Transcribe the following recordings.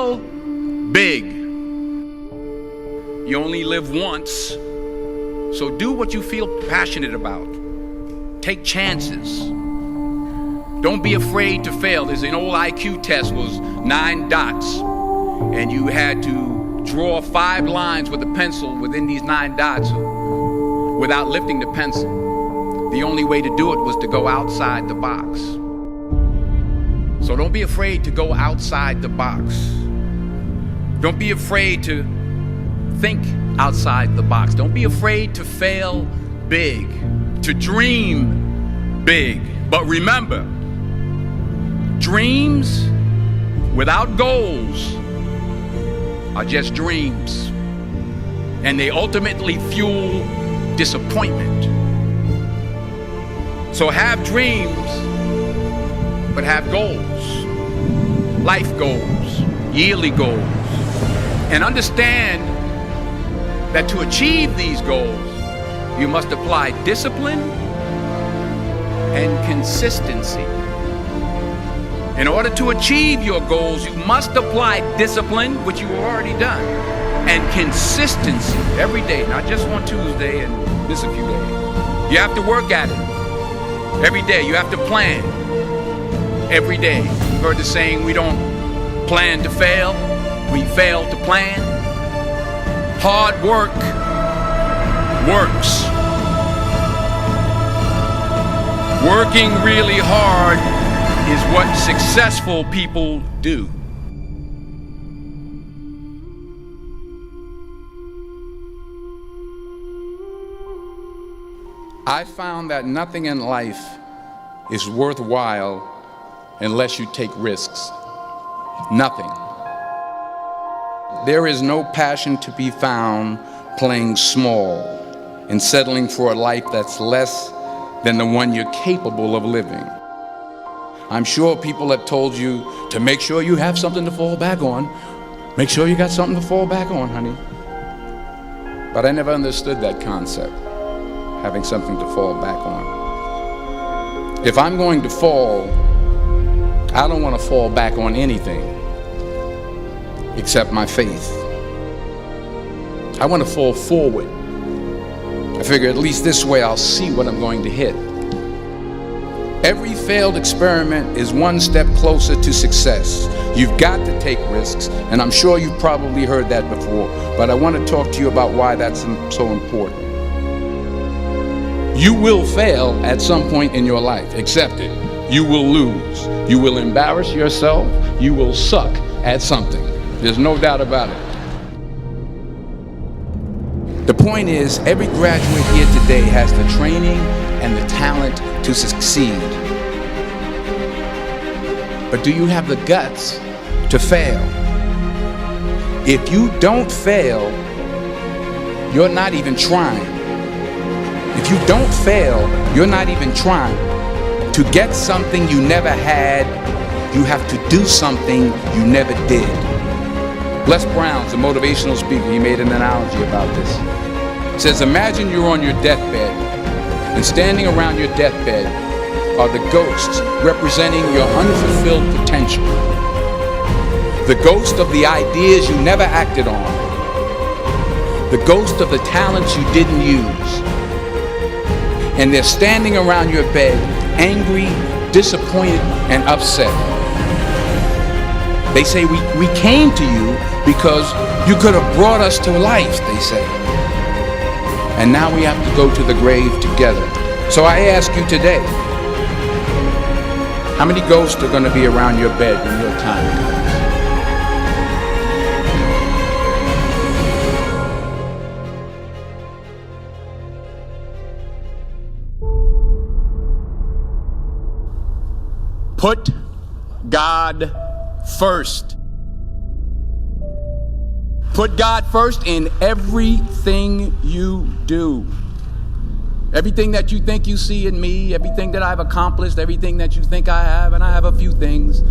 fail big. You only live once, so do what you feel passionate about. Take chances. Don't be afraid to fail. There's an old IQ test, was 9 dots, and you had to draw 5 lines with a pencil within these 9 dots without lifting the pencil. The only way to do it was to go outside the box. So don't be afraid to go outside the box. Don't be afraid to think outside the box. Don't be afraid to fail big, to dream big. But remember, dreams without goals are just dreams, and they ultimately fuel disappointment. So have dreams, but have goals, life goals, yearly goals, and understand that to achieve these goals, you must apply discipline and consistency. In order to achieve your goals, you must apply discipline, which you have already done, and consistency every day, not just on Tuesday and miss a few days. You have to work at it every day. You have to plan every day. You've heard the saying, we don't plan to fail, we fail to plan. Hard work works. Working really hard is what successful people do. I found that nothing in life is worthwhile unless you take risks. Nothing. There is no passion to be found playing small and settling for a life that's less than the one you're capable of living. I'm sure people have told you to make sure you have something to fall back on. Make sure you got something to fall back on, honey. But I never understood that concept, having something to fall back on. If I'm going to fall, I don't want to fall back on anything except my faith. I want to fall forward. I figure at least this way I'll see what I'm going to hit. Every failed experiment is one step closer to success. You've got to take risks, and I'm sure you've probably heard that before, but I want to talk to you about why that's so important. You will fail at some point in your life. Accept it. You will lose. You will embarrass yourself. You will suck at something. There's no doubt about it. The point is, every graduate here today has the training and the talent to succeed. But do you have the guts to fail? If you don't fail, you're not even trying. If you don't fail, you're not even trying. To get something you never had, you have to do something you never did. Les Brown's a motivational speaker. He made an analogy about this. He says, imagine you're on your deathbed, and standing around your deathbed are the ghosts representing your unfulfilled potential. The ghost of the ideas you never acted on. The ghost of the talents you didn't use. And they're standing around your bed, angry, disappointed, and upset. They say, we came to you because you could have brought us to life, they say. And now we have to go to the grave together. So I ask you today, how many ghosts are going to be around your bed when your time comes? Put God first. Put God first in everything you do. Everything that you think you see in me, everything that I've accomplished, everything that you think I have, and I have a few things,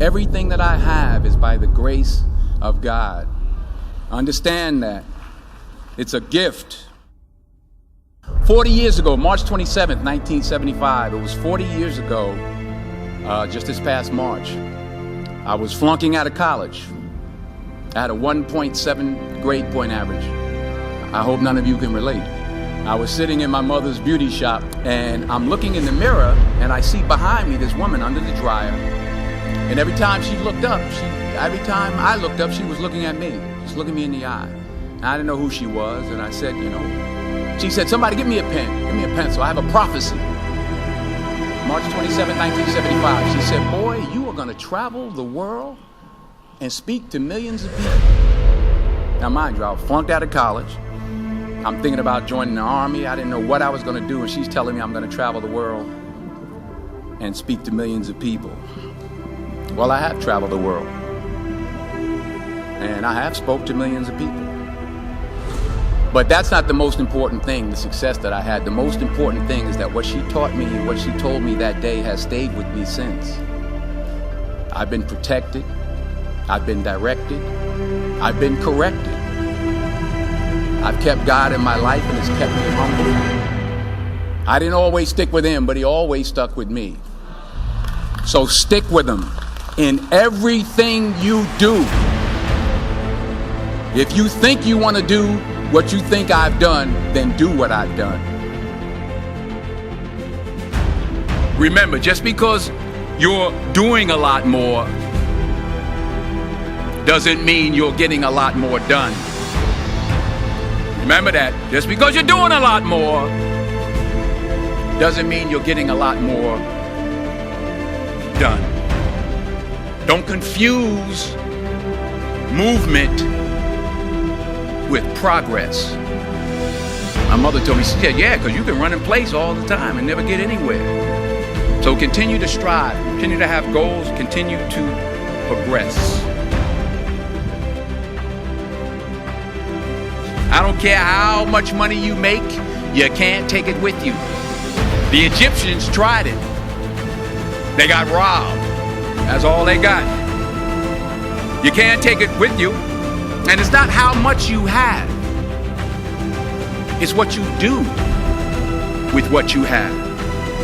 everything that I have is by the grace of God. Understand that. It's a gift. 40 years ago, March 27th, 1975, it was 40 years ago, just this past March, I was flunking out of college. I had a 1.7 grade point average. I hope none of you can relate. I was sitting in my mother's beauty shop and I'm looking in the mirror and I see behind me this woman under the dryer. And every time she looked up, every time I looked up, she was looking at me, just looking me in the eye. And I didn't know who she was, and I said, she said, somebody give me a pen, give me a pencil, I have a prophecy. March 27, 1975, she said, boy, you are gonna travel the world and speak to millions of people. Now mind you, I was flunked out of college. I'm thinking about joining the army. I didn't know what I was gonna do, and she's telling me I'm gonna travel the world and speak to millions of people. Well, I have traveled the world, and I have spoke to millions of people. But that's not the most important thing, the success that I had. The most important thing is that what she taught me and what she told me that day has stayed with me since. I've been protected, I've been directed, I've been corrected. I've kept God in my life and it's kept me humble. I didn't always stick with him, but he always stuck with me. So stick with him in everything you do. If you think you want to do what you think I've done, then do what I've done. Remember, just because you're doing a lot more doesn't mean you're getting a lot more done. Remember that. Just because you're doing a lot more doesn't mean you're getting a lot more done. Don't confuse movement with progress. My mother told me, she said, yeah, because you can run in place all the time and never get anywhere. So continue to strive, continue to have goals, continue to progress. I don't care how much money you make, you can't take it with you. The Egyptians tried it. They got robbed. That's all they got. You can't take it with you. And it's not how much you have. It's what you do with what you have.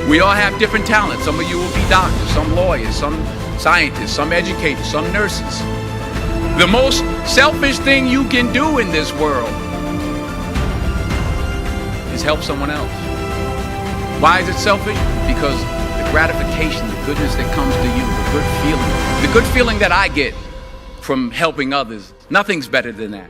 We all have different talents. Some of you will be doctors, some lawyers, some scientists, some educators, some nurses. The most selfish thing you can do in this world is help someone else. Why is it selfish? Because the gratification, the goodness that comes to you, the good feeling that I get from helping others, nothing's better than that.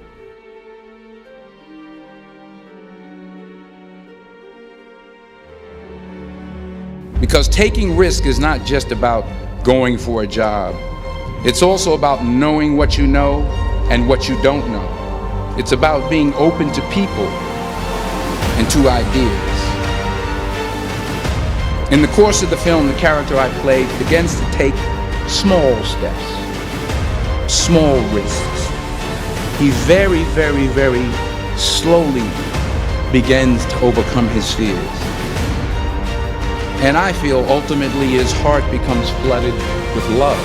Because taking risk is not just about going for a job. It's also about knowing what you know and what you don't know. It's about being open to people and to ideas. In the course of the film, the character I played begins to take small steps, small risks. He very, very, very slowly begins to overcome his fears. And I feel ultimately his heart becomes flooded with love.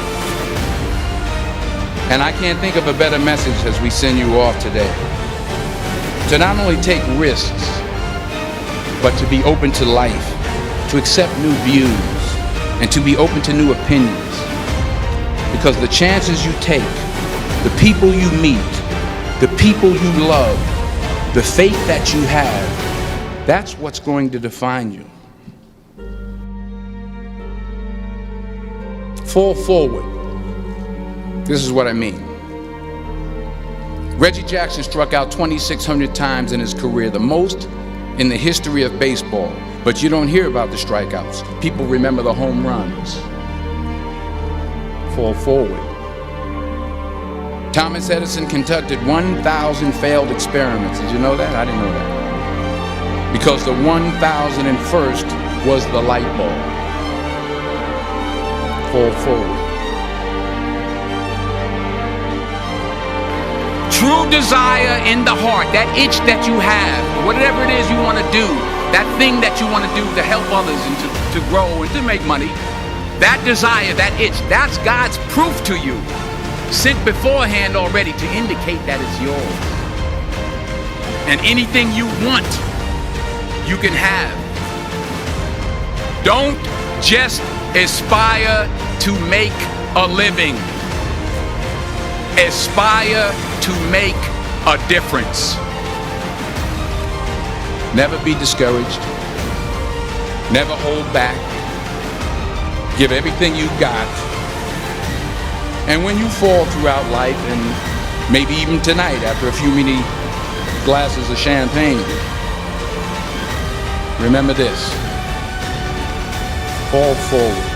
And I can't think of a better message as we send you off today. To not only take risks, but to be open to life, to accept new views, and to be open to new opinions. Because the chances you take, the people you meet, the people you love, the faith that you have, that's what's going to define you. Fall forward. This is what I mean. Reggie Jackson struck out 2,600 times in his career, the most in the history of baseball. But you don't hear about the strikeouts. People remember the home runs. Fall forward. Thomas Edison conducted 1,000 failed experiments. Did you know that? I didn't know that. Because the 1,001st was the light bulb. Fall forward. True desire in the heart, that itch that you have, whatever it is you want to do, that thing that you want to do to help others and to grow and to make money, that desire, that itch, that's God's proof to you, sent beforehand already to indicate that it's yours. And anything you want, you can have. Don't just aspire to make a living. Aspire to make a difference. Never be discouraged. Never hold back. Give everything you got. And when you fall throughout life, and maybe even tonight after a few many glasses of champagne, remember this: fall forward.